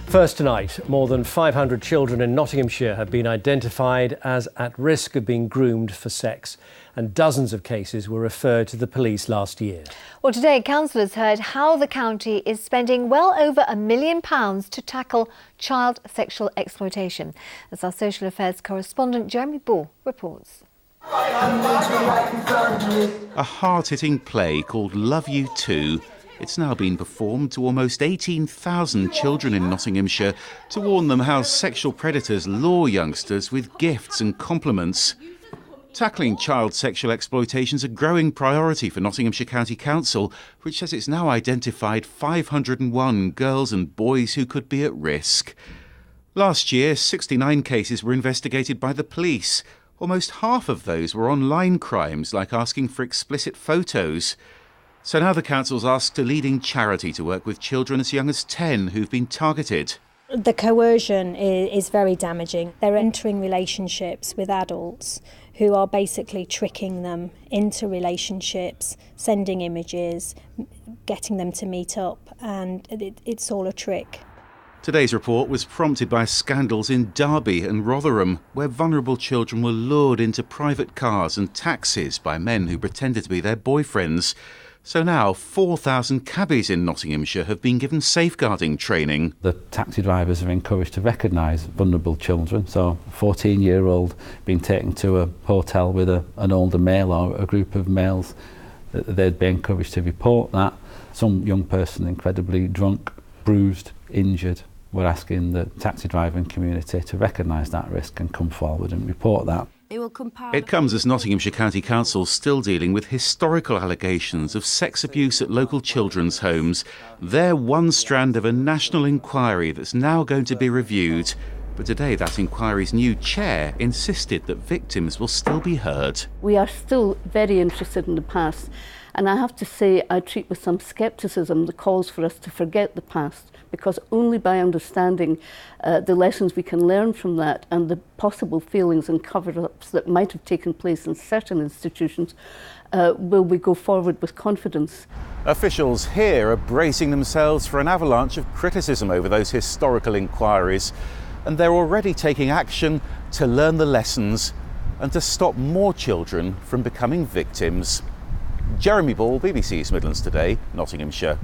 First tonight, more than 500 children in Nottinghamshire have been identified as at risk of being groomed for sex, and dozens of cases were referred to the police last year. Well, today councillors heard how the county is spending well over £1 million to tackle child sexual exploitation, as our social affairs correspondent Jeremy Ball reports. A hard-hitting play called Love You Too. It's now been performed to almost 18,000 children in Nottinghamshire to warn them how sexual predators lure youngsters with gifts and compliments. Tackling child sexual exploitation is a growing priority for Nottinghamshire County Council, which says it's now identified 501 girls and boys who could be at risk. Last year, 69 cases were investigated by the police. Almost half of those were online crimes, like asking for explicit photos. So now the council's asked a leading charity to work with children as young as 10 who've been targeted. The coercion is very damaging. They're entering relationships with adults who are basically tricking them into relationships, sending images, getting them to meet up, and it's all a trick. Today's report was prompted by scandals in Derby and Rotherham, where vulnerable children were lured into private cars and taxis by men who pretended to be their boyfriends. So now 4,000 cabbies in Nottinghamshire have been given safeguarding training. The taxi drivers are encouraged to recognise vulnerable children. So a 14-year-old being taken to a hotel with an older male or a group of males, they'd be encouraged to report that. Some young person incredibly drunk, bruised, injured, we're asking the taxi driving community to recognise that risk and come forward and report that. It comes as Nottinghamshire County Council still dealing with historical allegations of sex abuse at local children's homes. They're one strand of a national inquiry that's now going to be reviewed. But today that inquiry's new chair insisted that victims will still be heard. We are still very interested in the past, and I have to say I treat with some scepticism the calls for us to forget the past, because only by understanding the lessons we can learn from that and the possible failings and cover-ups that might have taken place in certain institutions will we go forward with confidence. Officials here are bracing themselves for an avalanche of criticism over those historical inquiries, and they're already taking action to learn the lessons and to stop more children from becoming victims. Jeremy Ball, BBC Midlands Today, Nottinghamshire.